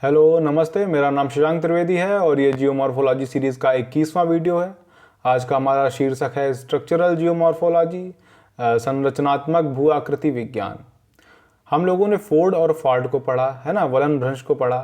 Hello नमस्ते, मेरा नाम शशांक त्रिवेदी है और ये जियोमॉर्फोलॉजी सीरीज़ का 21वां वीडियो है। आज का हमारा शीर्षक है स्ट्रक्चरल जियोमॉर्फोलॉजी, संरचनात्मक भू आकृति विज्ञान। हम लोगों ने फोर्ड और फॉल्ट को पढ़ा है ना, वलन भ्रंश को पढ़ा,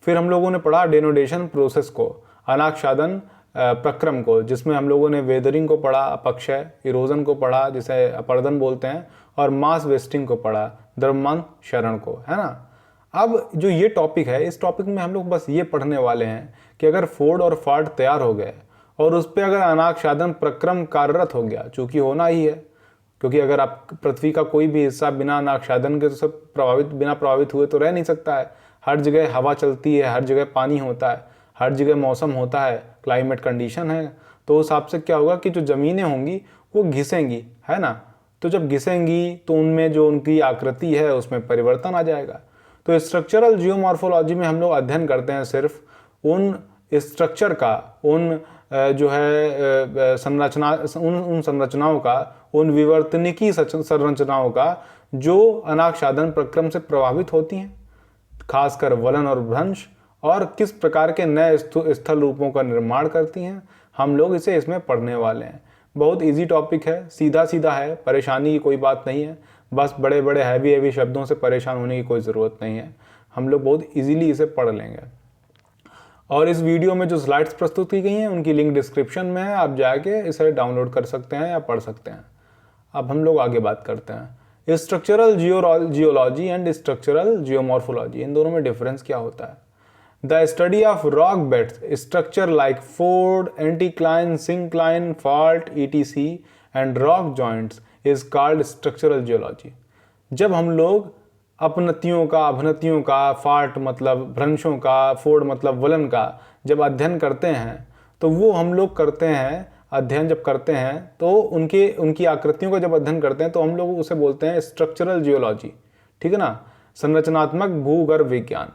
फिर हम लोगों ने पढ़ा डेनोडेशन प्रोसेस को, अनाक्षादन प्रक्रम को, जिसमें हम लोगों ने वेदरिंग को पढ़ा, अपक्षय इरोजन को पढ़ा जिसे अपर्दन बोलते हैं, और मास वेस्टिंग को पढ़ा, द्रव्यमान क्षरण को, है ना। अब जो ये टॉपिक है, इस टॉपिक में हम लोग बस ये पढ़ने वाले हैं कि अगर फोर्ड और फॉल्ट तैयार हो गए और उस पर अगर अनाक्षादन प्रक्रम कार्यरत हो गया, चूंकि होना ही है, क्योंकि अगर आप पृथ्वी का कोई भी हिस्सा बिना अनाक्षादन के तो सब बिना प्रभावित हुए तो रह नहीं सकता है। हर जगह हवा चलती है, हर जगह पानी होता है, हर जगह मौसम होता है, क्लाइमेट कंडीशन है। तो उस हिसाब से क्या होगा कि जो ज़मीनें होंगी वो घिसेंगी, है ना। तो जब घिसेंगी तो उनमें जो उनकी आकृति है उसमें परिवर्तन आ जाएगा। तो स्ट्रक्चरल जियोमॉर्फोलॉजी में हम लोग अध्ययन करते हैं सिर्फ उन स्ट्रक्चर का, उन जो है संरचना, उन संरचनाओं का, उन विवर्तनिकी संरचनाओं का जो अनाक्षादन प्रक्रम से प्रभावित होती हैं, खासकर वलन और भ्रंश, और किस प्रकार के नए स्थल रूपों का निर्माण करती हैं। हम लोग इसमें पढ़ने वाले हैं। बहुत इजी टॉपिक है, सीधा सीधा है, परेशानी की कोई बात नहीं है। बस बड़े बड़े हैवी शब्दों से परेशान होने की कोई ज़रूरत नहीं है। हम लोग बहुत इजीली इसे पढ़ लेंगे। और इस वीडियो में जो स्लाइड्स प्रस्तुत की गई हैं उनकी लिंक डिस्क्रिप्शन में है, आप जाके इसे डाउनलोड कर सकते हैं या पढ़ सकते हैं। अब हम लोग आगे बात करते हैं structural geology and structural geomorphology, इन दोनों में डिफरेंस क्या होता है। The study of rock beds, structure like ford, anticline, syncline, fault, etc. and rock joints is called structural geology। जब हम लोग अपनतियों का, अवनतियों का, फाल्ट मतलब भ्रंशों का, फोर्ड मतलब वलन का जब अध्ययन करते हैं तो वो हम लोग करते हैं, अध्ययन जब करते हैं तो उनकी आकृतियों का जब अध्ययन करते हैं तो हम लोग उसे बोलते हैं स्ट्रक्चरल जियोलॉजी, ठीक है ना, संरचनात्मक भूगर्भ विज्ञान।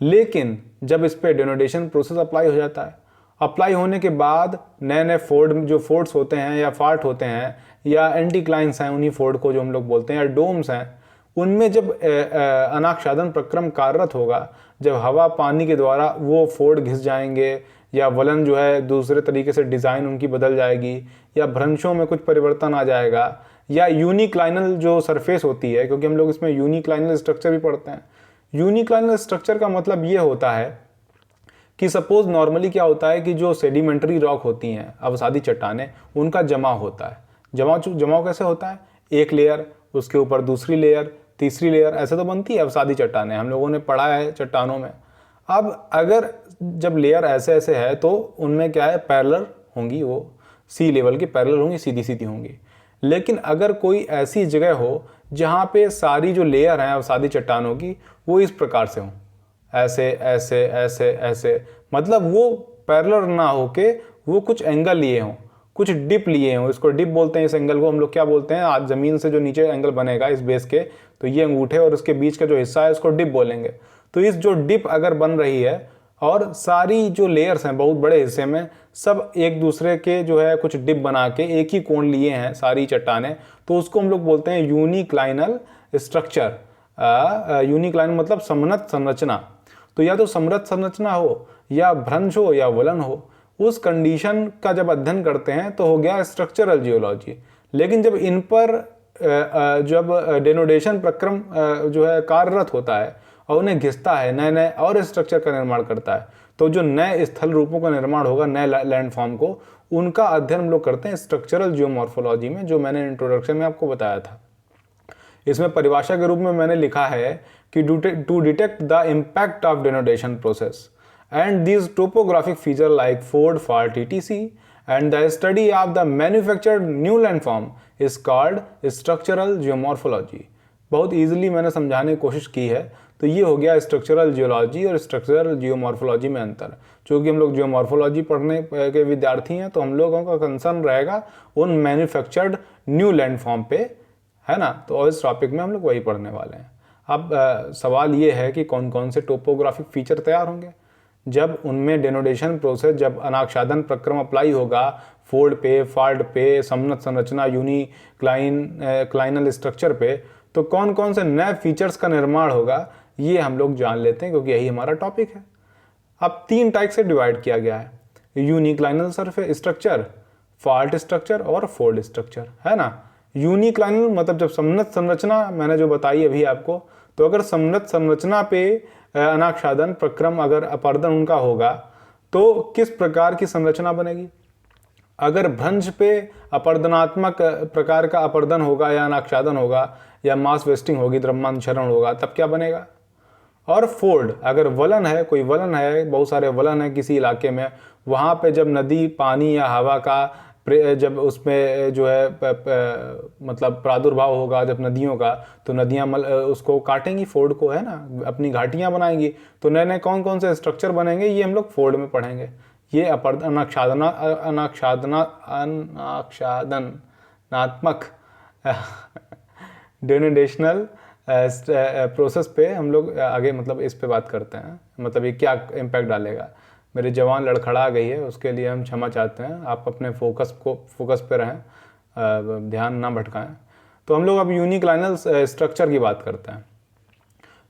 लेकिन जब इस पे डेनोडेशन प्रोसेस अप्लाई हो जाता है, अप्लाई होने के बाद नए नए फोर्ड्स होते हैं या फाल्ट होते हैं या एंटीक्लाइंस हैं, उन्हीं फोर्ड को जो हम लोग बोलते हैं, या डोम्स हैं, उनमें जब अनाक्षादन प्रक्रम कार्यरत होगा, जब हवा पानी के द्वारा वो फोर्ड घिस जाएंगे या वलन जो है दूसरे तरीके से डिज़ाइन उनकी बदल जाएगी, या भ्रंशों में कुछ परिवर्तन आ जाएगा, या यूनिक्लाइनल जो सरफेस होती है, क्योंकि हम लोग इसमें यूनिक्लाइनल स्ट्रक्चर भी पढ़ते हैं। यूनिक्लाइनल स्ट्रक्चर का मतलब ये होता है कि सपोज नॉर्मली क्या होता है कि जो सेडिमेंट्री रॉक होती हैं, अवसादी चट्टानें, उनका जमाव होता है। जमाव कैसे होता है, एक लेयर, उसके ऊपर दूसरी लेयर, तीसरी लेयर, ऐसे तो बनती है अवसादी चट्टानें, हम लोगों ने पढ़ा है चट्टानों में। अब अगर जब लेयर ऐसे ऐसे है तो उनमें क्या है, पैरेलल होंगी, वो सी लेवल की पैरेलल होंगी, सीधी सीधी होंगी। लेकिन अगर कोई ऐसी जगह हो जहाँ पे सारी जो लेयर हैं अवसादी चट्टानों की वो इस प्रकार से हों, ऐसे ऐसे ऐसे ऐसे, मतलब वो पैरेलल ना होके वो कुछ एंगल लिए हों, कुछ डिप लिए हों, इसको डिप बोलते हैं। इस एंगल को हम लोग क्या बोलते हैं, आज ज़मीन से जो नीचे एंगल बनेगा इस बेस के, तो ये अंगूठे और उसके बीच का जो हिस्सा है उसको डिप बोलेंगे। तो इस जो डिप अगर बन रही है और सारी जो लेयर्स हैं बहुत बड़े हिस्से में सब एक दूसरे के जो है कुछ डिप बना के एक ही कोण लिए हैं सारी चट्टानें, तो उसको हम लोग बोलते हैं यूनिक्लाइनल स्ट्रक्चर। यूनिक्लाइन मतलब समन्वित संरचना। तो या तो समृद्ध संरचना हो या भ्रंश हो या वलन हो, उस कंडीशन का जब अध्ययन करते हैं तो हो गया स्ट्रक्चरल जियोलॉजी। लेकिन जब इन पर जब डेनोडेशन प्रक्रम जो है कार्यरत होता है और उन्हें घिसता है, नए नए और स्ट्रक्चर का निर्माण करता है, तो जो नए स्थल रूपों का निर्माण होगा, नए लैंडफॉर्म को, उनका अध्ययन हम लोग करते हैं स्ट्रक्चरल जियोमॉर्फोलॉजी में, जो मैंने इंट्रोडक्शन में आपको बताया था। इसमें परिभाषा के रूप में मैंने लिखा है कि to detect the impact of denudation process and these topographic feature like fold, fault, etc. and the study of the manufactured new landform is called structural geomorphology। बहुत इजीली मैंने समझाने की कोशिश की है। तो ये हो गया स्ट्रक्चरल जियोलॉजी और स्ट्रक्चरल जियोमॉर्फोलॉजी में अंतर। चूँकि हम लोग जियोमॉर्फोलॉजी पढ़ने के विद्यार्थी हैं तो हम लोगों का कंसर्न रहेगा उन मैन्युफैक्चर्ड न्यू लैंडफॉर्म पे, है ना। तो इस टॉपिक में हम लोग वही पढ़ने वाले हैं। अब सवाल ये है कि कौन कौन से टोपोग्राफिक फीचर तैयार होंगे जब उनमें डेनोडेशन प्रोसेस, जब अनाक्षादन प्रक्रम अप्लाई होगा फोल्ड पे, फॉल्ट पे, समन्वित संरचना, यूनिक्लाइनल स्ट्रक्चर पे, तो कौन कौन से नए फीचर्स का निर्माण होगा ये हम लोग जान लेते हैं क्योंकि यही हमारा टॉपिक है। अब 3 टाइप से डिवाइड किया गया है, यूनिक्लाइनल सरफेस स्ट्रक्चर, फॉल्ट स्ट्रक्चर और फोल्ड स्ट्रक्चर, है ना। यूनिक्लाइनल मतलब जब समनत संरचना मैंने जो बताई अभी आपको, तो अगर समनत संरचना पे अनाच्छादन प्रक्रम अगर अपर्दन उनका होगा तो किस प्रकार की संरचना बनेगी। अगर भ्रंश पे अपर्दनात्मक प्रकार का अपर्दन होगा या अनाच्छादन होगा या मास वेस्टिंग होगी, द्रव्यांतरण होगा, तब क्या बनेगा। और फोल्ड, अगर वलन है, कोई वलन है, बहुत सारे वलन है किसी इलाके में, वहाँ पे जब नदी पानी या हवा का जब उसमें जो है मतलब प्रादुर्भाव होगा जब नदियों का, तो नदियाँ उसको काटेंगी, फोल्ड को, है ना, अपनी घाटियाँ बनाएंगी, तो नए नए कौन कौन से स्ट्रक्चर बनेंगे ये हम लोग फोल्ड में पढ़ेंगे। ये अनाच्छादनात्मक डेनुडेशनल प्रोसेस पे हम लोग आगे मतलब इस पे बात करते हैं, मतलब ये क्या इम्पैक्ट डालेगा। मेरी जवान लड़खड़ा गई है, उसके लिए हम क्षमा चाहते हैं। आप अपने फोकस पे रहें, ध्यान ना भटकाएं। तो हम लोग अब यूनिक्लाइनल स्ट्रक्चर की बात करते हैं।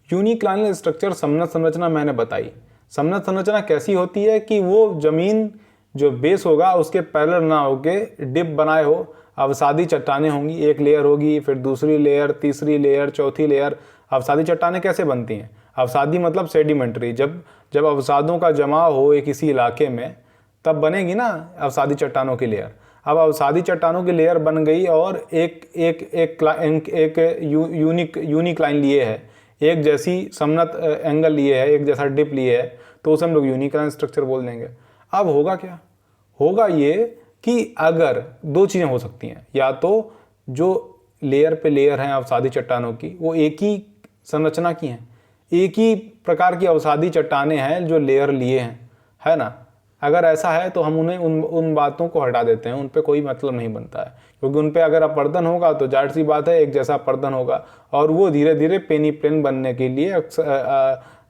यूनिक्लाइनल स्ट्रक्चर समनत संरचना मैंने बताई। समनत संरचना कैसी होती है कि वो जमीन जो बेस होगा उसके पैरेलल ना होके डिप बनाए हो, अवसादी चट्टानें होंगी, एक लेयर होगी, फिर दूसरी लेयर, तीसरी लेयर, चौथी लेयर। अवसादी चट्टानें कैसे बनती हैं, अवसादी मतलब सेडिमेंट्री, जब अवसादों का जमाव हो एक किसी इलाके में तब बनेगी ना अवसादी चट्टानों की लेयर। अब अवसादी चट्टानों की लेयर बन गई और एक यूनिक लाइन लिए है, एक जैसी समनत एंगल लिए है, एक जैसा डिप लिए है, तो उसे हम लोग यूनिक लाइन स्ट्रक्चर बोल देंगे। अब होगा क्या, होगा ये कि अगर 2 चीज़ें हो सकती हैं, या तो जो लेयर पे लेयर हैं अवसादी चट्टानों की वो एक ही संरचना की हैं, एक ही प्रकार की अवसादी चट्टानें हैं जो लेयर लिए हैं, है ना। अगर ऐसा है तो हम उन्हें उन बातों को हटा देते हैं, उन पे कोई मतलब नहीं बनता है, क्योंकि उन पे अगर अपर्दन होगा तो जाहिर सी बात है एक जैसा अपर्दन होगा और वो धीरे धीरे पेनीप्लेन बनने के लिए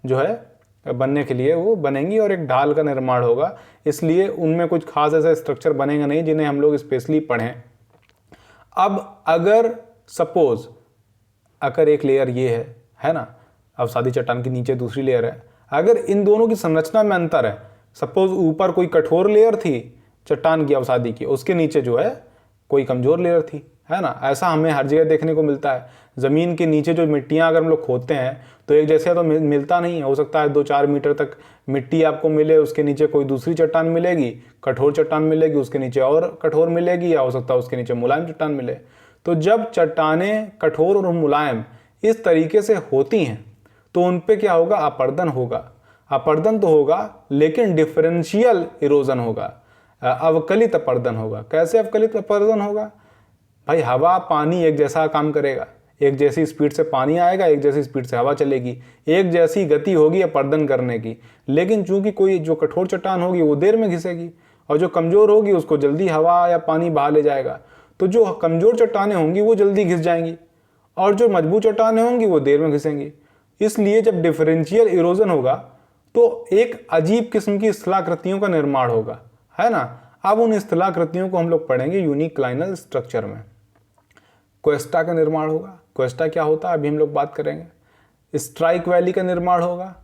जो है बनने के लिए वो बनेंगी और एक ढाल का निर्माण होगा। इसलिए उनमें कुछ खास ऐसा स्ट्रक्चर बनेगा नहीं जिन्हें हम लोग स्पेशली पढ़ें। अब अगर सपोज अगर एक लेयर ये है ना, अवसादी चट्टान के नीचे दूसरी लेयर है, अगर इन दोनों की संरचना में अंतर है, सपोज ऊपर कोई कठोर लेयर थी चट्टान की अवसादी की, उसके नीचे जो है कोई कमजोर लेयर थी, है ना। ऐसा हमें हर जगह देखने को मिलता है। ज़मीन के नीचे जो मिट्टियाँ अगर हम लोग खोदते हैं तो एक जैसे तो मिलता नहीं है, हो सकता है 2-4 मीटर तक मिट्टी आपको मिले, उसके नीचे कोई दूसरी चट्टान मिलेगी, कठोर चट्टान मिलेगी, उसके नीचे और कठोर मिलेगी, या हो सकता है उसके नीचे मुलायम चट्टान मिले। तो जब चट्टानें कठोर और मुलायम इस तरीके से होती हैं तो उन पे क्या होगा, अपर्दन होगा। अपर्दन तो होगा लेकिन डिफरेंशियल इरोजन होगा, अवकलित अपर्दन होगा। कैसे अवकलित अपर्दन होगा भाई, हवा पानी एक जैसा काम करेगा, एक जैसी स्पीड से पानी आएगा, एक जैसी स्पीड से हवा चलेगी, एक जैसी गति होगी अपर्दन करने की। लेकिन चूंकि कोई जो कठोर चट्टान होगी वो देर में घिसेगी और जो कमजोर होगी उसको जल्दी हवा या पानी बहा ले जाएगा। तो जो कमजोर चट्टानें होंगी वो जल्दी घिस जाएंगी और जो मजबूत चट्टानें होंगी वो देर में घिसेंगी। इसलिए जब डिफरेंशियल इरोजन होगा तो एक अजीब किस्म की स्थलाकृतियों का निर्माण होगा, है ना। अब उन स्थलाकृतियों को हम लोग पढ़ेंगे यूनिक्लाइनल स्ट्रक्चर में। क्वेस्टा का निर्माण होगा। क्वेस्टा क्या होता है अभी हम लोग बात करेंगे। स्ट्राइक वैली का निर्माण होगा,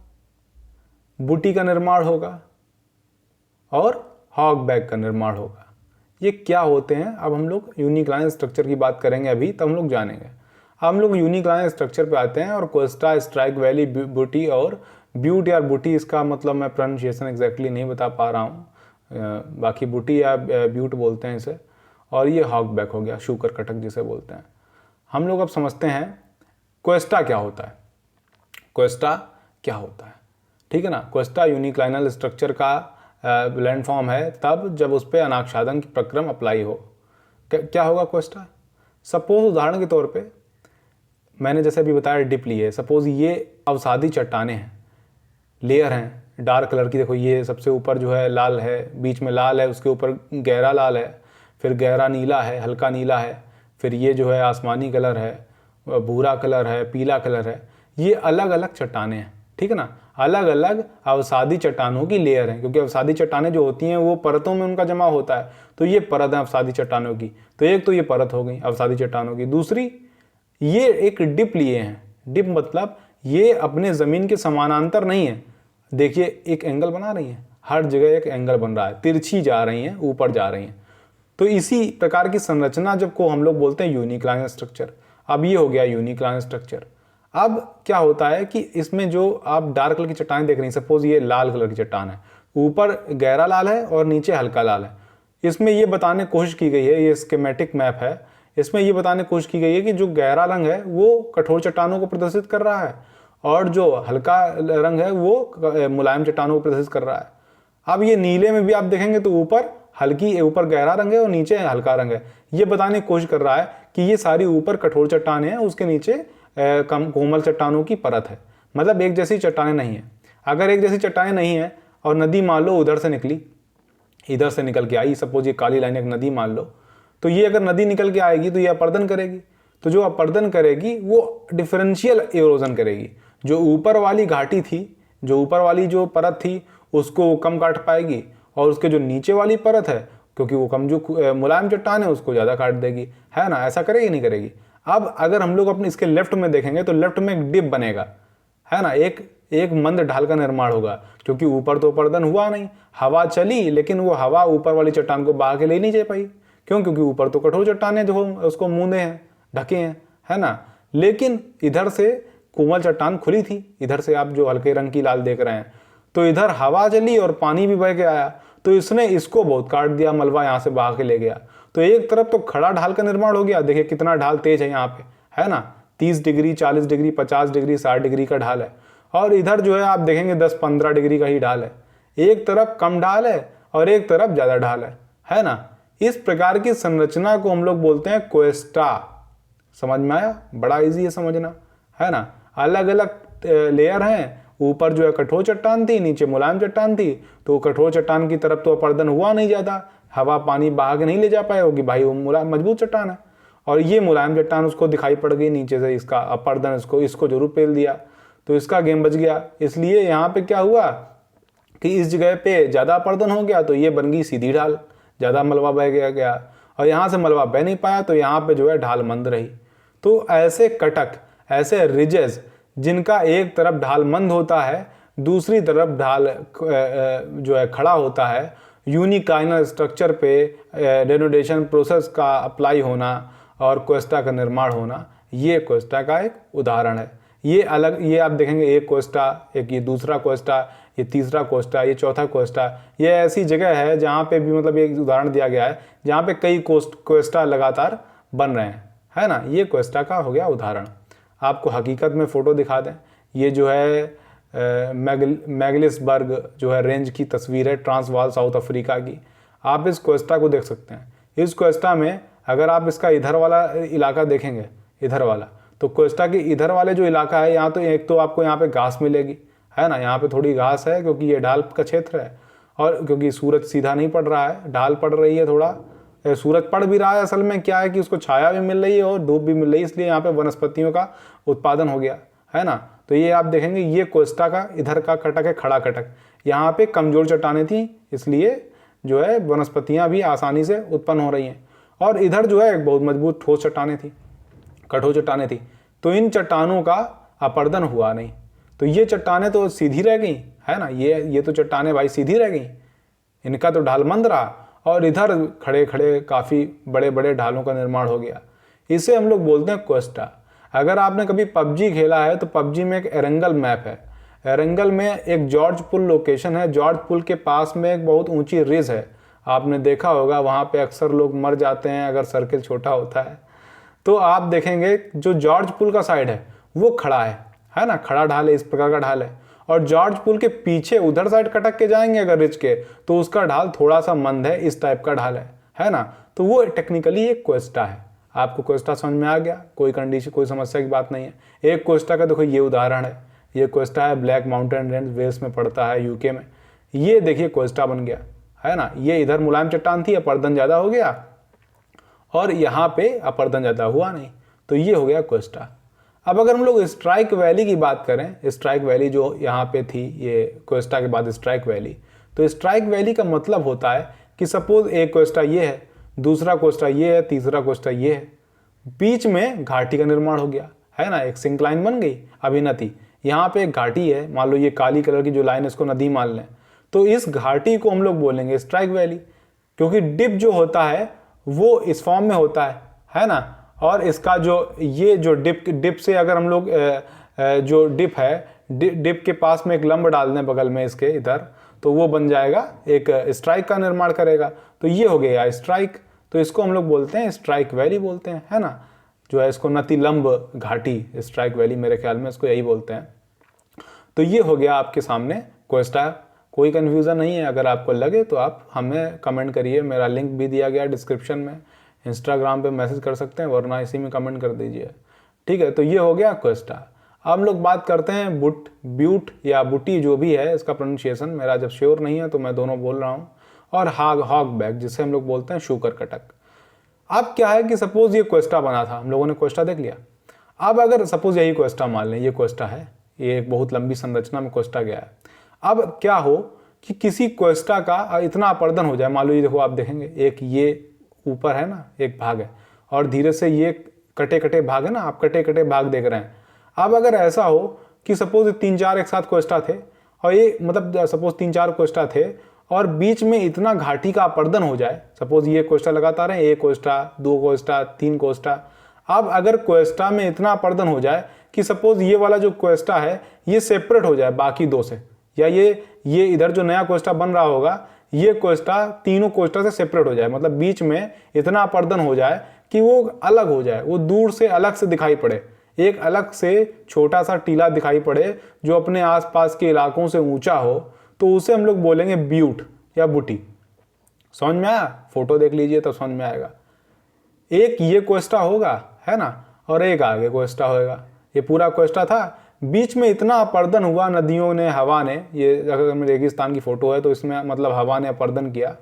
बूटी का निर्माण होगा और हॉगबैक का निर्माण होगा। ये क्या होते हैं अब हम लोग यूनिक्लाइनल स्ट्रक्चर की बात करेंगे अभी, तब हम लोग जानेंगे। हम लोग यूनिक्लाइनल स्ट्रक्चर पे आते हैं और क्वेस्टा, स्ट्राइक वैली, बूटी और ब्यूट या बूटी, इसका मतलब मैं प्रोनाउंसिएशन एग्जैक्टली नहीं बता पा रहा हूँ, बाकी बूटी या ब्यूट बोलते हैं इसे। और ये हॉगबैक हो गया, शूकर कटक जिसे बोलते हैं। हम लोग अब समझते हैं क्वेस्टा क्या होता है। क्वेस्टा क्या होता है, ठीक है ना। क्वेस्टा यूनिक्लाइनल स्ट्रक्चर का लैंडफॉर्म है तब जब उस पर अनाच्छादन की प्रक्रम अप्लाई हो। क्या होगा क्वेस्टा, सपोज उदाहरण के तौर पे मैंने जैसे अभी बताया डिप ली है, सपोज ये अवसादी चट्टानें हैं, लेयर हैं डार्क कलर की। देखो ये सबसे ऊपर जो है लाल है, बीच में लाल है, उसके ऊपर गहरा लाल है, फिर गहरा नीला है, हल्का नीला है, फिर ये जो है आसमानी कलर है, भूरा कलर है, पीला कलर है। ये अलग अलग चट्टानें हैं, ठीक है ना। अलग अलग अवसादी चट्टानों की लेयर हैं, क्योंकि अवसादी चट्टानें जो होती हैं वो परतों में उनका जमा होता है। तो ये परत है अवसादी चट्टानों की, तो एक तो ये परत हो गई अवसादी चट्टानों की। दूसरी ये एक डिप लिए हैं। डिप मतलब ये अपने ज़मीन के समानांतर नहीं है। देखिए एक एंगल बना रही है, हर जगह एक एंगल बन रहा है, तिरछी जा रही हैं, ऊपर जा रही हैं। तो इसी प्रकार की संरचना जब को हम लोग बोलते हैं यूनिक्लाइन स्ट्रक्चर। अब ये हो गया यूनिक्लाइन स्ट्रक्चर। अब क्या होता है कि इसमें जो आप डार्क कलर की चट्टान देख रही हैं, सपोज ये लाल कलर की चट्टान है, ऊपर गहरा लाल है और नीचे हल्का लाल है। इसमें ये बताने की कोशिश की गई है, ये स्कीमेटिक मैप है, इसमें ये बताने की कोशिश की गई है कि जो गहरा रंग है वो कठोर चट्टानों को प्रदर्शित कर रहा है और जो हल्का रंग है वो मुलायम चट्टानों को प्रदर्शित कर रहा है। अब ये नीले में भी आप देखेंगे तो ऊपर गहरा रंग है और नीचे हल्का रंग है। ये बताने की कोशिश कर रहा है कि ये सारी ऊपर कठोर चट्टानें हैं, उसके नीचे कम कोमल चट्टानों की परत है। मतलब एक जैसी चट्टानें नहीं है। अगर एक जैसी चट्टानें नहीं है और नदी मान लो उधर से निकली, इधर से निकल के आई, सपोज ये काली लाइन एक नदी मान लो, तो ये अगर नदी निकल के आएगी तो ये अपर्दन करेगी। तो जो अपर्दन करेगी वो डिफरेंशियल इरोजन करेगी। जो ऊपर वाली घाटी थी, जो ऊपर वाली जो परत थी, उसको वो कम काट पाएगी और उसके जो नीचे वाली परत है, क्योंकि वो कम जो मुलायम चट्टान है उसको ज़्यादा काट देगी, है ना। ऐसा करेगी नहीं करेगी। अब अगर हम लोग अपने इसके लेफ्ट में देखेंगे तो लेफ्ट में एक डिप बनेगा, है ना, एक मंद ढाल का निर्माण होगा, क्योंकि ऊपर तो अपर्दन हुआ नहीं, हवा चली लेकिन वो हवा ऊपर वाली चट्टान को बहा के ले नहीं जा पाई। क्यों? क्योंकि ऊपर तो कठोर चट्टान है जो उसको मूंदे हैं, ढके हैं, है ना। लेकिन इधर से कोमल चट्टान खुली थी, इधर से आप जो हल्के रंग की लाल देख रहे हैं, तो इधर हवा चली और पानी भी बह के आया, तो इसने इसको बहुत काट दिया, मलबा यहाँ से बहा के ले गया। तो एक तरफ तो खड़ा ढाल का निर्माण हो गया, देखिए कितना ढाल तेज है यहाँ पे, है ना, 30 डिग्री, 40 डिग्री, 50 डिग्री, 60 डिग्री का ढाल है। और इधर जो है आप देखेंगे 10-15 डिग्री का ही ढाल है। एक तरफ कम ढाल है और एक तरफ ज़्यादा ढाल है ना। इस प्रकार की संरचना को हम लोग बोलते हैं क्वेस्टा। समझ में आया? बड़ा इजी है समझना, है ना। अलग अलग लेयर हैं, ऊपर जो है कठोर चट्टान थी, नीचे मुलायम चट्टान थी। तो कठोर चट्टान की तरफ तो अपर्दन हुआ नहीं ज़्यादा, हवा पानी बहा के नहीं ले जा पाए होगी, भाई वो मुलायम मजबूत चट्टान है। और ये मुलायम चट्टान उसको दिखाई पड़ गई नीचे से, इसका अपर्दन इसको जरूर पेल दिया, तो इसका गेम बच गया। इसलिए यहाँ पे क्या हुआ कि इस जगह पे ज़्यादा अपर्दन हो गया तो ये बन गई सीधी ढाल, ज़्यादा मलबा बह गया और यहाँ से मलबा बह नहीं पाया तो यहाँ पे जो है ढाल मंद रही। तो ऐसे कटक, ऐसे रिजेस जिनका एक तरफ ढाल मंद होता है, दूसरी तरफ ढाल जो है खड़ा होता है, यूनिकाइनल स्ट्रक्चर पे डेनोटेशन प्रोसेस का अप्लाई होना और क्वेस्टा का निर्माण होना, ये क्वेस्टा का एक उदाहरण है। ये आप देखेंगे एक क्वेस्टा, एक ये दूसरा क्वेस्टा, ये तीसरा क्वेस्टा, ये चौथा क्वेस्टा। ये ऐसी जगह है जहाँ पे भी मतलब एक उदाहरण दिया गया है जहाँ पे कई क्वेस्टा लगातार बन रहे हैं, है ना। ये क्वेस्टा का हो गया उदाहरण। आपको हकीकत में फ़ोटो दिखा दें, ये जो है मैगलिसबर्ग जो है रेंज की तस्वीर है, ट्रांसवाल साउथ अफ्रीका की। आप इस क्वेस्टा को देख सकते हैं। इस क्वेस्टा में अगर आप इसका इधर वाला इलाका देखेंगे, इधर वाला, तो क्वेस्टा के इधर वाले जो इलाका है, यहाँ तो एक तो आपको यहाँ पे घास मिलेगी, है ना, यहाँ पे थोड़ी घास है क्योंकि ये ढाल का क्षेत्र है और क्योंकि सूरज सीधा नहीं पड़ रहा है, ढाल पड़ रही है, थोड़ा सूरज पड़ भी रहा है। असल में क्या है कि उसको छाया भी मिल रही है और धूप भी मिल रही है, इसलिए यहाँ पे वनस्पतियों का उत्पादन हो गया, है ना। तो ये आप देखेंगे ये क्वेस्टा का इधर का कटक है, खड़ा कटक। यहाँ पे कमजोर चट्टानें थी, इसलिए जो है वनस्पतियाँ भी आसानी से उत्पन्न हो रही हैं। और इधर जो है एक बहुत मजबूत ठोस चट्टानें थी, कठोर चट्टानें थी। तो इन चट्टानों का अपर्दन हुआ नहीं, तो ये चट्टानें तो सीधी रह गई, है ना। ये तो चट्टानें भाई सीधी रह गई, इनका तो ढाल मंद रहा और इधर खड़े खड़े काफ़ी बड़े बड़े ढालों का निर्माण हो गया। इसे हम लोग बोलते हैं क्वेस्टा। अगर आपने कभी पबजी खेला है तो पबजी में एक एरेंगल मैप है। एरेंगल में एक जॉर्ज पुल लोकेशन है, जॉर्ज पुल के पास में एक बहुत ऊंची रिज है, आपने देखा होगा। वहाँ पे अक्सर लोग मर जाते हैं अगर सर्किल छोटा होता है। तो आप देखेंगे जो जॉर्ज पुल का साइड है वो खड़ा है ना, खड़ा ढाल है, इस प्रकार का ढाल है। और जॉर्ज पुल के पीछे उधर साइड कटक के जाएंगे अगर रिज के, तो उसका ढाल थोड़ा सा मंद है, इस टाइप का ढाल है ना। तो वो टेक्निकली एक क्वेस्टा है। आपको क्वेस्टा समझ में आ गया, कोई कंडीशन कोई समस्या की बात नहीं है। एक क्वेस्टा का देखो ये उदाहरण है, ये क्वेस्टा है, ब्लैक माउंटेन रेंज वेल्स में पड़ता है, यूके में। ये देखिए क्वेस्टा बन गया, है ना। ये इधर मुलायम चट्टान थी, अपर्दन ज़्यादा हो गया और यहाँ पे अपर्दन ज़्यादा हुआ नहीं, तो ये हो गया क्वेस्टा। अब अगर हम लोग स्ट्राइक वैली की बात करें, स्ट्राइक वैली जो यहाँ पे थी, ये क्वेस्टा के बाद स्ट्राइक वैली, तो स्ट्राइक वैली का मतलब होता है कि सपोज एक क्वेस्टा ये है, दूसरा क्वेस्टा ये है, तीसरा क्वेस्टा ये है, बीच में घाटी का निर्माण हो गया, है ना, एक सिंक्लाइन बन गई, अभिनति। यहाँ पे एक घाटी है, मान लो ये काली कलर की जो लाइन, इसको नदी मान लें, तो इस घाटी को हम लोग बोलेंगे स्ट्राइक वैली, क्योंकि डिप जो होता है वो इस फॉर्म में होता है ना। और इसका जो ये जो डिप से अगर हम लोग जो डिप है, डिप के पास में एक लंब डाल दें बगल में इसके इधर, तो वो बन जाएगा एक स्ट्राइक का निर्माण करेगा। तो ये हो गया स्ट्राइक, तो इसको हम लोग बोलते हैं स्ट्राइक वैली बोलते हैं, है ना। जो है इसको नतिलंब घाटी, स्ट्राइक वैली मेरे ख्याल में इसको यही बोलते हैं। तो ये हो गया आपके सामने क्वेस्टा। कोई कन्फ्यूज़न नहीं है, अगर आपको लगे तो आप हमें कमेंट करिए, मेरा लिंक भी दिया गया डिस्क्रिप्शन में, इंस्टाग्राम पे मैसेज कर सकते हैं, वरना इसी में कमेंट कर दीजिए, ठीक है। तो ये हो गया क्वेस्टा। अब हम लोग बात करते हैं ब्यूट या बुटी, जो भी है इसका प्रोनाउंसिएशन मेरा जब श्योर नहीं है तो मैं दोनों बोल रहा हूँ, और हॉगबैक जिसे हम लोग बोलते हैं शूकर कटक। अब क्या है कि सपोज ये क्वेस्टा बना था, हम लोगों ने क्वेस्टा देख लिया। अब अगर सपोज यही क्वेस्टा मान लें, ये क्वेस्टा है, ये एक बहुत लंबी संरचना में क्वेस्टा गया है। अब क्या हो कि किसी क्वेस्टा का इतना अपर्दन हो जाए, मान लो ये देखो आप देखेंगे, एक ये ऊपर है ना एक भाग है, और धीरे से ये कटे कटे भाग है ना, आप कटे कटे भाग देख रहे हैं। अब अगर ऐसा हो कि सपोज 3-4 एक साथ क्वेस्टा थे, और ये मतलब सपोज 3-4 क्वेस्टा थे, और बीच में इतना घाटी का अपर्दन हो जाए, सपोज ये क्वेस्टा लगातार है, 1 क्वेस्टा, 2 क्वेस्टा, 3 क्वेस्टा। अब अगर क्वेस्टा में इतना अपर्दन हो जाए कि सपोज ये वाला जो क्वेस्टा है ये सेपरेट हो जाए बाकी 2 से, या ये इधर जो नया क्वेस्टा बन रहा होगा ये क्वेस्टा तीनों क्वेस्टा से सेपरेट हो जाए, मतलब बीच में इतना अपर्दन हो जाए कि वो अलग हो जाए, वो दूर से अलग से दिखाई पड़े, एक अलग से छोटा सा टीला दिखाई पड़े जो अपने आसपास के इलाकों से ऊंचा हो, तो उसे हम लोग बोलेंगे ब्यूट या बुटी। समझ में आया? फोटो देख लीजिए तो समझ में आएगा। एक ये क्वेस्टा होगा, है ना, और एक आगे क्वेस्टा होगा। ये पूरा क्वेस्टा था, बीच में इतना अपर्दन हुआ नदियों ने, हवा ने, ये अगर रेगिस्तान की फोटो है तो इसमें मतलब हवा ने अपर्दन किया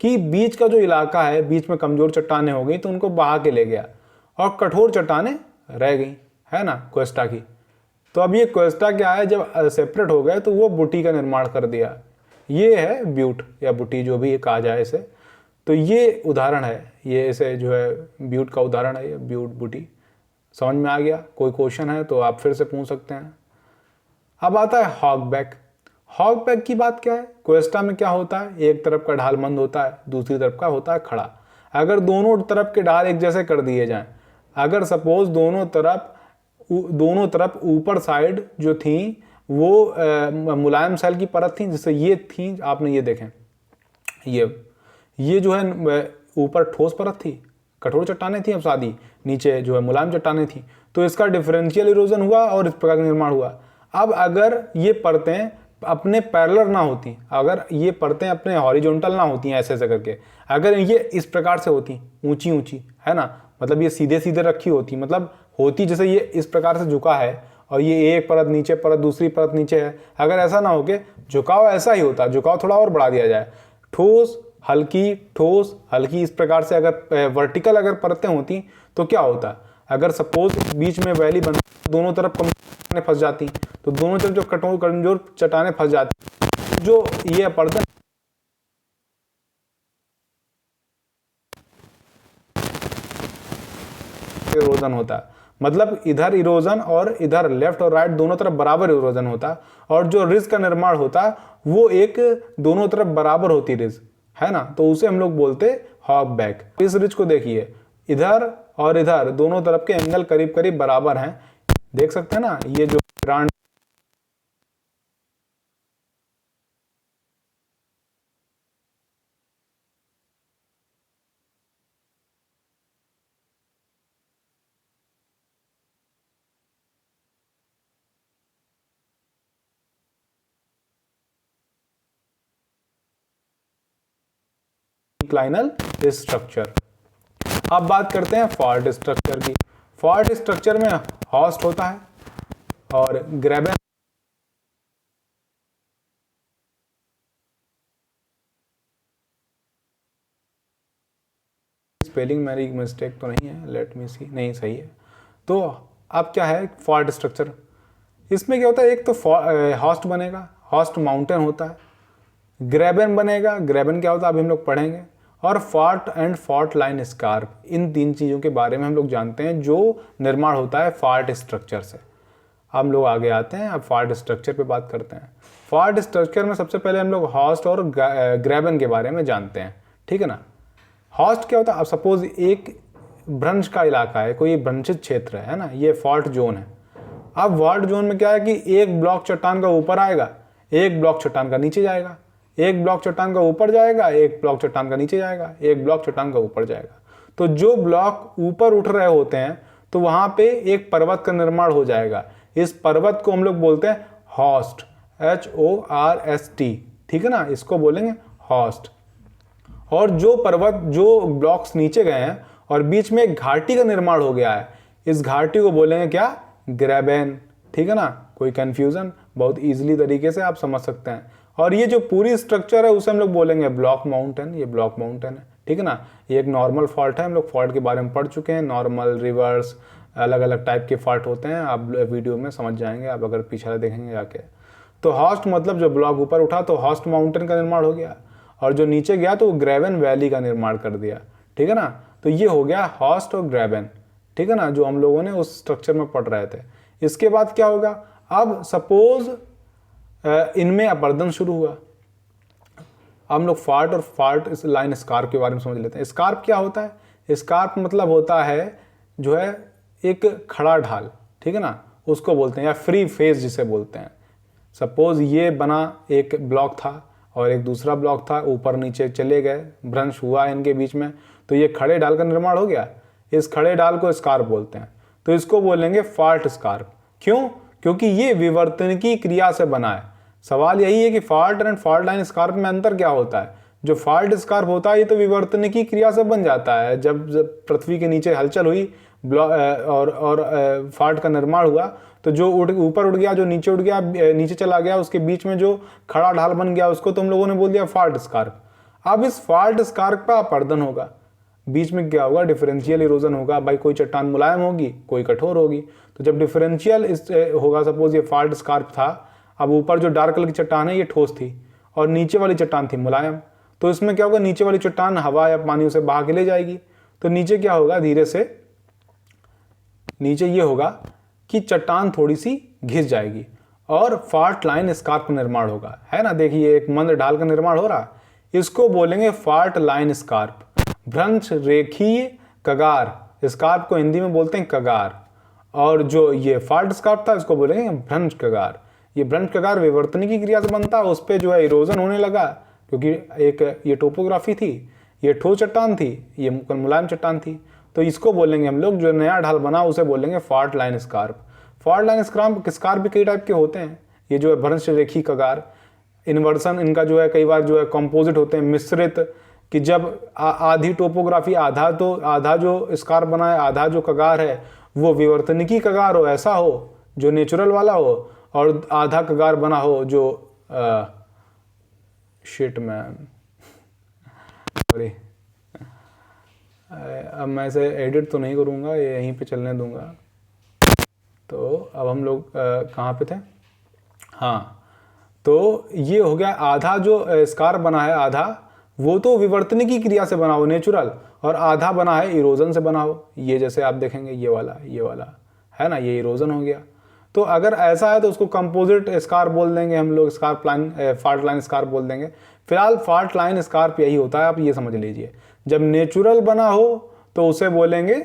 कि बीच का जो इलाका है, बीच में कमजोर चट्टानें हो गई तो उनको बहा के ले गया, और कठोर चट्टानें रह गई, है ना, क्वेस्टा की। तो अब ये क्वेस्टा क्या है, जब सेपरेट हो गए तो वो बुटी का निर्माण कर दिया। ये है ब्यूट या बुटी, जो भी कहा जाए इसे। तो ये उदाहरण है, ये इसे जो है ब्यूट का उदाहरण है, ये ब्यूट बुटी। समझ में आ गया? कोई क्वेश्चन है तो आप फिर से पूछ सकते हैं। अब आता है हॉगबैक। हॉगबैक की बात क्या है? क्वेस्टा में क्या होता है, एक तरफ का ढाल मंद होता है, दूसरी तरफ का होता है खड़ा। अगर दोनों तरफ के ढाल एक जैसे कर दिए जाएं, अगर सपोज दोनों तरफ ऊपर साइड जो थी वो मुलायम सेल की परत थी, जैसे ये थी, आपने ये देखें, ये जो है ऊपर ठोस परत थी, कठोर चट्टानें थी, अब सादी नीचे जो है मुलायम चट्टानें थी, तो इसका डिफरेंशियल इरोजन हुआ और इस प्रकार का निर्माण हुआ। अब अगर ये परतें अपने पैरेलल ना होती, अगर ये परतें अपने हॉरिजॉन्टल ना होती हैं ऐसे करके, अगर ये इस प्रकार से होती ऊंची ऊंची, है ना, मतलब ये सीधे सीधे रखी होती, मतलब होती जैसे ये इस प्रकार से झुका है और ये एक परत नीचे, परत दूसरी परत नीचे है, अगर ऐसा ना हो के झुकाव ऐसा ही होता, झुकाव थोड़ा और बढ़ा दिया जाए, ठोस हल्की इस प्रकार से अगर वर्टिकल अगर परतें होती तो क्या होता, अगर सपोज बीच में वैली बन, दोनों तरफ कमजोर फंस जाती, तो दोनों तरफ जो कमजोर चट्टानें फंस जाती, जो ये अपर्दन इरोजन होता है, मतलब इधर इरोजन और इधर लेफ्ट और राइट दोनों तरफ बराबर इरोजन होता, और जो रिज का निर्माण होता वो एक दोनों तरफ बराबर होती रिज, है ना, तो उसे हम लोग बोलते हॉगबैक। इस रिज को देखिए, इधर और इधर दोनों तरफ के एंगल करीब करीब बराबर हैं, देख सकते हैं ना, ये जो ग्रांड इंक्लाइनल स्ट्रक्चर। अब बात करते हैं फॉल्ट स्ट्रक्चर की। फॉल्ट स्ट्रक्चर में हॉस्ट होता है और ग्रेबन, स्पेलिंग मेरी मिस्टेक तो नहीं है, लेट मी सी, नहीं सही है। तो अब क्या है फॉल्ट स्ट्रक्चर, इसमें क्या होता है, एक तो हॉस्ट बनेगा, हॉस्ट माउंटेन होता है, ग्रेबन बनेगा, ग्रेबन क्या होता है अभी हम लोग पढ़ेंगे, और fault and fault line scarp. इन 3 चीज़ों के बारे में हम लोग जानते हैं जो निर्माण होता है फॉल्ट स्ट्रक्चर से। हम लोग आगे आते हैं, अब फॉल्ट स्ट्रक्चर पे बात करते हैं। फॉल्ट स्ट्रक्चर में सबसे पहले हम लोग हॉस्ट और ग्रेबन के बारे में जानते हैं, ठीक है ना। हॉस्ट क्या होता है, अब सपोज एक भ्रंश का इलाका है, कोई भ्रंशित क्षेत्र है ना, ये फॉल्ट जोन है। अब फॉल्ट जोन में क्या है कि एक ब्लॉक चट्टान का ऊपर आएगा, एक ब्लॉक चट्टान का नीचे जाएगा, एक ब्लॉक चट्टान का ऊपर जाएगा, एक ब्लॉक चट्टान का नीचे जाएगा, एक ब्लॉक चट्टान का ऊपर जाएगा। तो जो ब्लॉक ऊपर उठ रहे होते हैं तो वहां पे एक पर्वत का निर्माण हो जाएगा। इस पर्वत को हम लोग बोलते हैं हॉस्ट, HORST, ठीक है ना, इसको बोलेंगे हॉस्ट। और जो पर्वत, जो ब्लॉक्स नीचे गए हैं और बीच में एक घाटी का निर्माण हो गया है, इस घाटी को बोलेंगे क्या, ग्रेबेन, ठीक है ना। कोई कंफ्यूजन, बहुत इजीली तरीके से आप समझ सकते हैं। और ये जो पूरी स्ट्रक्चर है उसे हम लोग बोलेंगे ब्लॉक माउंटेन, ये ब्लॉक माउंटेन है, ठीक है ना। ये एक नॉर्मल फॉल्ट है, हम लोग फॉल्ट के बारे में पढ़ चुके हैं, नॉर्मल, रिवर्स, अलग अलग टाइप के फॉल्ट होते हैं, आप वीडियो में समझ जाएंगे, आप अगर पीछे देखेंगे जाके। तो हॉस्ट मतलब जो ब्लॉक ऊपर उठा तो हॉस्ट माउंटेन का निर्माण हो गया, और जो नीचे गया तो ग्रेबन वैली का निर्माण कर दिया, ठीक है ना। तो ये हो गया हॉस्ट और ग्रेबन, ठीक है ना, जो हम लोगों ने उस स्ट्रक्चर में पढ़ रहे थे। इसके बाद क्या होगा, अब सपोज इनमें अपर्दन शुरू हुआ। हम लोग फॉल्ट और फॉल्ट लाइन स्कार्प के बारे में समझ लेते हैं। स्कार्प क्या होता है, स्कार्प मतलब होता है जो है एक खड़ा ढाल, ठीक है ना, उसको बोलते हैं, या फ्री फेस जिसे बोलते हैं। सपोज ये बना, एक ब्लॉक था और एक दूसरा ब्लॉक था, ऊपर नीचे चले गए, भ्रंश हुआ इनके बीच में, तो ये खड़े ढाल का निर्माण हो गया। इस खड़े ढाल को स्कार्प बोलते हैं, तो इसको बोलेंगे फॉल्ट स्कार्प। क्यों, क्योंकि ये विवर्तनिकी क्रिया से बना है। सवाल यही है कि fault and fault line scarp में अंतर क्या होता है। जो फॉल्ट स्कार्प होता है ये तो विवर्तनिकी क्रिया से बन जाता है। जब पृथ्वी के नीचे हलचल हुई और फॉल्ट का निर्माण हुआ, तो जो ऊपर उड़ गया, जो नीचे उड़ गया, नीचे चला गया, उसके बीच में जो खड़ा ढाल बन गया उसको तुम लोगों ने बोल दिया फॉल्ट स्कार्प। अब इस फॉल्ट स्कार्प का अपर्दन होगा, बीच में क्या होगा, डिफरेंशियल इरोजन होगा। भाई कोई चट्टान मुलायम होगी, कोई कठोर होगी। तो जब डिफरेंशियल होगा, सपोज ये फॉल्ट स्कार्प था, अब ऊपर जो डार्क कलर की चट्टान है ये ठोस थी और नीचे वाली चट्टान थी मुलायम, तो इसमें क्या होगा, नीचे वाली चट्टान हवा या पानी उसे बहा के ले जाएगी। तो नीचे क्या होगा, धीरे से नीचे ये होगा कि चट्टान थोड़ी सी घिस जाएगी और फॉल्ट लाइन स्कार्प का निर्माण होगा, है ना। देखिए एक मंद ढाल का निर्माण हो रहा, इसको बोलेंगे फॉल्ट लाइन स्कार्प, भ्रंश रेखीय कगार। स्कार्प को हिंदी में बोलते हैं कगार। और जो ये फॉल्ट स्कार्प था इसको बोलेंगे भ्रंश कगार। ये भ्रंश कगार विवर्तनिकी क्रिया से बनता है, उस पर जो है इरोजन होने लगा, क्योंकि एक ये टोपोग्राफी थी, ये ठोस चट्टान थी, ये मुलायम चट्टान थी, तो इसको बोलेंगे हम लोग, जो नया ढाल बना उसे बोलेंगे fault line scarp. Fault line scarp भी कई टाइप के होते हैं। ये जो है भ्रंश रेखी कगार, इन्वर्सन इनका जो है कई बार जो है कंपोजिट होते हैं, मिश्रित, कि जब आधी टोपोग्राफी, आधा जो स्कार्प बना है, आधा जो कगार है वो विवर्तनिकी कगार हो, ऐसा हो जो नेचुरल वाला हो, और आधा कगार बना हो जो शिट मैन सॉरी, अब मैं इसे एडिट तो नहीं करूँगा, ये यहीं पे चलने दूंगा। तो अब हम लोग कहाँ पे थे, हाँ, तो ये हो गया आधा जो स्कार्प बना है, आधा वो तो विवर्तनिकी क्रिया से बना हो, नेचुरल, और आधा बना है इरोजन से बना हो। ये जैसे आप देखेंगे ये वाला है ना, ये इरोजन हो गया। तो अगर ऐसा है तो उसको कंपोजिट स्कार्प बोल देंगे हम लोग, scarp line, fault line scarp बोल देंगे। फिलहाल फॉल्ट लाइन स्कार्प यही होता है, आप ये समझ लीजिए। जब नेचुरल बना हो तो उसे बोलेंगे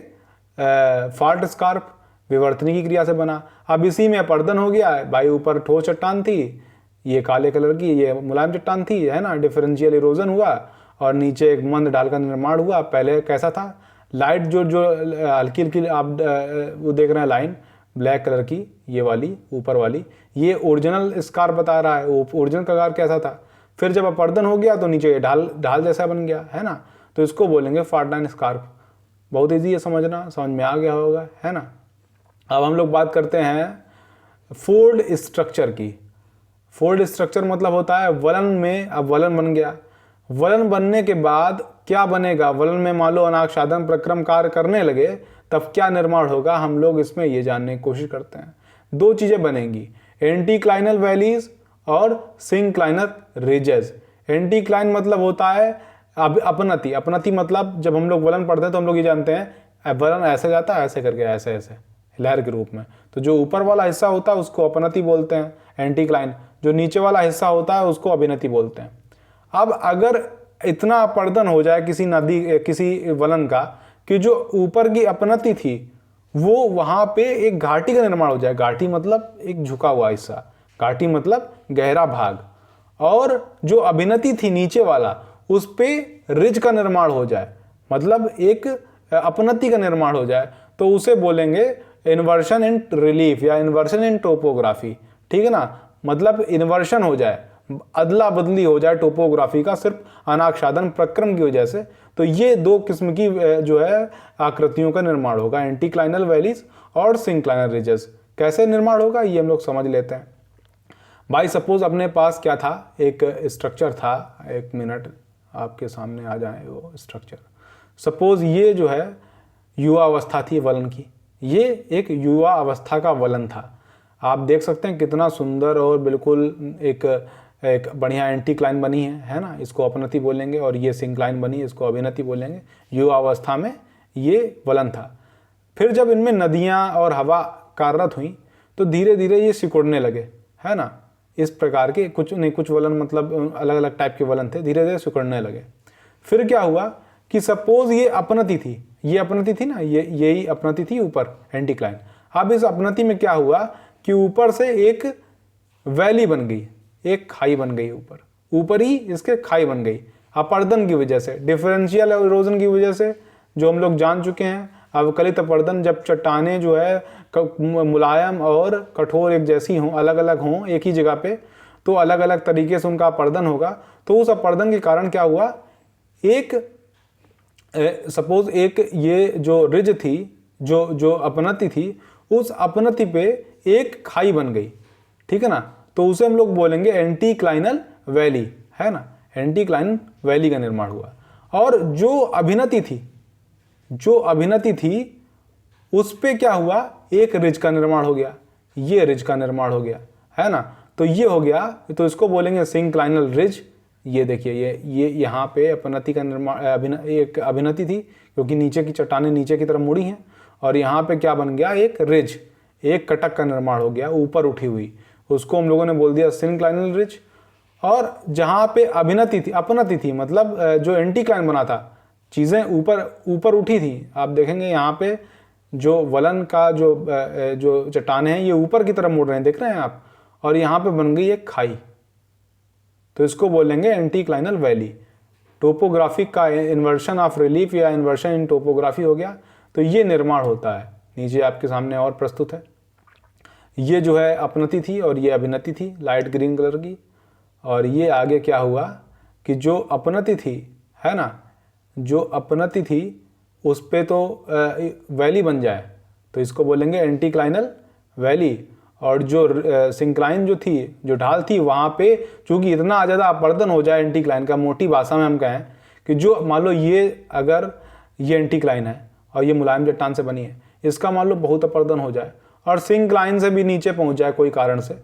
फॉल्ट स्कार्प, विवर्तनिकी क्रिया से बना। अब इसी में अपर्दन हो गया है भाई, ऊपर ठोस चट्टान थी, ये काले कलर की, ये मुलायम चट्टान थी, है ना, डिफरेंशियल इरोजन हुआ और नीचे एक मंद ढाल का निर्माण हुआ। पहले कैसा था, लाइट जो हल्की हल्की आप वो देख रहे हैं लाइन ब्लैक कलर की, ये वाली ऊपर वाली, ये ओरिजिनल स्कार्प बता रहा है, ओरिजिनल कगार कैसा था। फिर जब अपर्दन हो गया तो नीचे ढाल जैसा बन गया, है ना, तो इसको बोलेंगे फॉल्ट लाइन स्कार्प। बहुत ईजी है समझना, समझ में आ गया होगा, है ना। अब हम लोग बात करते हैं फोल्ड स्ट्रक्चर की। फोल्ड स्ट्रक्चर मतलब होता है वलन में, अब वलन बन गया, वलन बनने के बाद क्या बनेगा, वलन में मान लो अनाक्षादन प्रक्रम कार्य करने लगे तब क्या निर्माण होगा, हम लोग इसमें ये जानने की कोशिश करते हैं। दो चीजें बनेंगी, एंटीक्लाइनल वैलीज और सिंक्लाइनल रिजेस। एंटीक्लाइन मतलब होता है अपनति मतलब जब हम लोग वलन पढ़ते हैं तो हम लोग ये जानते हैं वलन ऐसे जाता है, ऐसे करके, ऐसे ऐसे, लहर के रूप में। तो जो ऊपर वाला हिस्सा होता है उसको अपनति बोलते हैं, एंटीक्लाइन। जो नीचे वाला हिस्सा होता है उसको अभिनति बोलते हैं। अब अगर इतना अपर्दन हो जाए किसी नदी, किसी वलन का, कि जो ऊपर की अपनति थी वो वहां पे एक घाटी का निर्माण हो जाए। घाटी मतलब एक झुका हुआ हिस्सा, घाटी मतलब गहरा भाग, और जो अभिनति थी नीचे वाला उस पे रिज का निर्माण हो जाए, मतलब एक अपनति का निर्माण हो जाए, तो उसे बोलेंगे इन्वर्शन इन रिलीफ या इन्वर्शन इन टोपोग्राफी। ठीक है ना, मतलब इन्वर्शन हो जाए, अदला बदली हो जाए टोपोग्राफी का, सिर्फ अनाच्छादन प्रक्रम की वजह से। तो ये दो किस्म की जो है आकृतियों का निर्माण होगा, एंटीक्लाइनल वैलीज और सिंक्लाइनल रिजेस। कैसे निर्माण होगा ये हम लोग समझ लेते हैं। भाई सपोज अपने पास क्या था, एक स्ट्रक्चर था, एक मिनट आपके सामने आ जाए वो स्ट्रक्चर। सपोज ये जो है युवा अवस्था थी वलन की, ये एक युवा अवस्था का वलन था। आप देख सकते हैं कितना सुंदर और बिल्कुल एक बढ़िया एंटीक्लाइन बनी है ना, इसको अपनति बोलेंगे। और ये सिंक्लाइन बनी, इसको अभिनति बोलेंगे। युवा अवस्था में ये वलन था। फिर जब इनमें नदियाँ और हवा कार्यरत हुई तो धीरे धीरे ये सिकुड़ने लगे, है ना। इस प्रकार के कुछ वलन, मतलब अलग अलग टाइप के वलन थे, धीरे धीरे सिकुड़ने लगे। फिर क्या हुआ कि सपोज ये अपनति थी, ये अपनति थी ना, यही अपनति थी ऊपर एंटीक्लाइन। अब इस अपनति में क्या हुआ कि ऊपर से एक वैली बन गई, एक खाई बन गई, ऊपर ही इसके खाई बन गई, अपर्दन की वजह से, डिफरेंशियल इरोजन की वजह से, जो हम लोग जान चुके हैं। अवकलित अपर्दन, जब चट्टानें जो है मुलायम और कठोर एक जैसी हों, अलग अलग हों एक ही जगह पे, तो अलग अलग तरीके से उनका अपर्दन होगा। तो उस अपर्दन के कारण क्या हुआ, एक सपोज एक ये जो रिज थी, जो अपनति थी, उस अपनति पे एक खाई बन गई। ठीक है ना, तो उसे हम लोग बोलेंगे एंटीक्लाइनल वैली, है ना, एंटीक्लाइनल वैली का निर्माण हुआ। और जो अभिनति थी उस पे क्या हुआ, एक रिज का निर्माण हो गया, ये रिज का निर्माण हो गया, है ना। तो ये हो गया, तो इसको बोलेंगे सिंक्लाइनल रिज। ये देखिए, ये यहाँ पे अपनति का निर्माण, एक अभिनति थी क्योंकि नीचे की चट्टानें नीचे की तरफ मुड़ी हैं, और यहाँ पे क्या बन गया, एक रिज, एक कटक का निर्माण हो गया ऊपर उठी हुई, उसको हम लोगों ने बोल दिया सिंक्लाइनल रिज। और जहाँ पे अपनति थी, मतलब जो एंटीक्लाइन बना था, चीज़ें ऊपर उठी थी। आप देखेंगे यहाँ पे जो वलन का जो चट्टानें हैं ये ऊपर की तरफ मुड़ रहे हैं, देख रहे हैं आप, और यहाँ पे बन गई एक खाई, तो इसको बोलेंगे एंटीक्लाइनल वैली। टोपोग्राफी का इन्वर्शन ऑफ रिलीफ या इन्वर्शन इन टोपोग्राफी हो गया। तो ये निर्माण होता है, नीचे आपके सामने और प्रस्तुत है। ये जो है अपनति थी और ये अभिनति थी, लाइट ग्रीन कलर की। और ये आगे क्या हुआ कि जो अपनति थी, है ना, जो अपनति थी उस पे तो वैली बन जाए, तो इसको बोलेंगे एंटीक्लाइनल वैली। और जो सिंक्लाइन जो थी, जो ढाल थी, वहाँ पे चूंकि इतना ज़्यादा अपर्दन हो जाए एंटीक्लाइन का, मोटी भाषा में हम कहें कि जो मान लो ये अगर ये एंटीक्लाइन है और ये मुलायम चट्टान से बनी है, इसका मान लो बहुत अपर्दन हो जाए और सिंक्लाइन से भी नीचे पहुँच जाए कोई कारण से,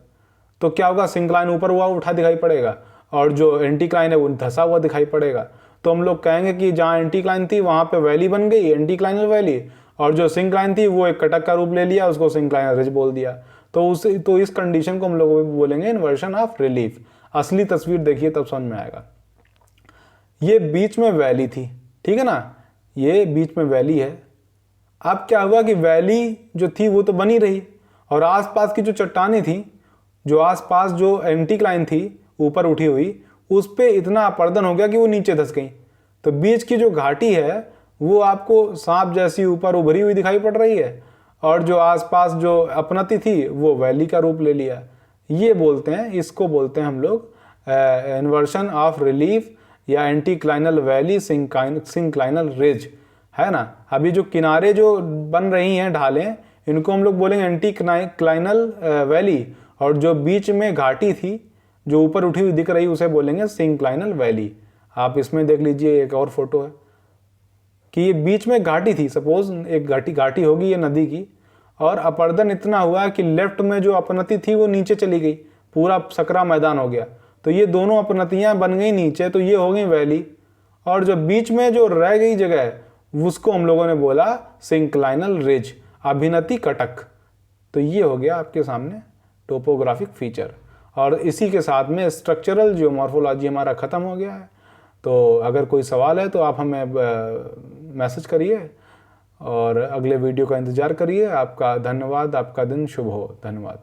तो क्या होगा, सिंक्लाइन ऊपर हुआ उठा दिखाई पड़ेगा और जो एंटीक्लाइन है वो धंसा हुआ दिखाई पड़ेगा। तो हम लोग कहेंगे कि जहाँ एंटीक्लाइन थी वहाँ पे वैली बन गई, एंटीक्लाइनल वैली, और जो सिंक्लाइन थी वो एक कटक का रूप ले लिया, उसको सिंक्लाइनल रिज बोल दिया। तो इस कंडीशन को हम लोग बोलेंगे इन्वर्शन ऑफ रिलीफ। असली तस्वीर देखिए तब समझ में आएगा। ये बीच में वैली थी, ठीक है ना, ये बीच में वैली है। अब क्या हुआ कि वैली जो थी वो तो बनी रही, और आसपास की जो चट्टानें थी, जो आसपास जो एंटीक्लाइन थी ऊपर उठी हुई, उस पे इतना अपर्दन हो गया कि वो नीचे धंस गई। तो बीच की जो घाटी है वो आपको सांप जैसी ऊपर उभरी हुई दिखाई पड़ रही है, और जो आसपास जो अपनति थी वो वैली का रूप ले लिया। ये बोलते हैं, इसको बोलते हैं हम लोग इन्वर्शन ऑफ रिलीफ या एंटीक्लाइनल वैली सिंक्लाइनल रिज, है ना। अभी जो किनारे जो बन रही हैं ढालें, इनको हम लोग बोलेंगे एंटीक्लाइनल वैली, और जो बीच में घाटी थी जो ऊपर उठी हुई दिख रही उसे बोलेंगे सिंक्लाइनल वैली। आप इसमें देख लीजिए, एक और फोटो है कि ये बीच में घाटी थी, सपोज एक घाटी होगी ये नदी की, और अपर्दन इतना हुआ कि लेफ्ट में जो अपनति थी वो नीचे चली गई, पूरा सकरा मैदान हो गया। तो ये दोनों अपनतियां बन गई नीचे, तो ये हो गई वैली, और जो बीच में जो रह गई जगह है उसको हम लोगों ने बोला सिंक्लाइनल रिज। अभिनति कटक। तो ये हो गया आपके सामने टोपोग्राफिक फीचर। और इसी के साथ में स्ट्रक्चरल जियोमॉर्फोलॉजी हमारा ख़त्म हो गया है। तो अगर कोई सवाल है तो आप हमें मैसेज करिए और अगले वीडियो का इंतज़ार करिए। आपका धन्यवाद। आपका दिन शुभ हो। धन्यवाद।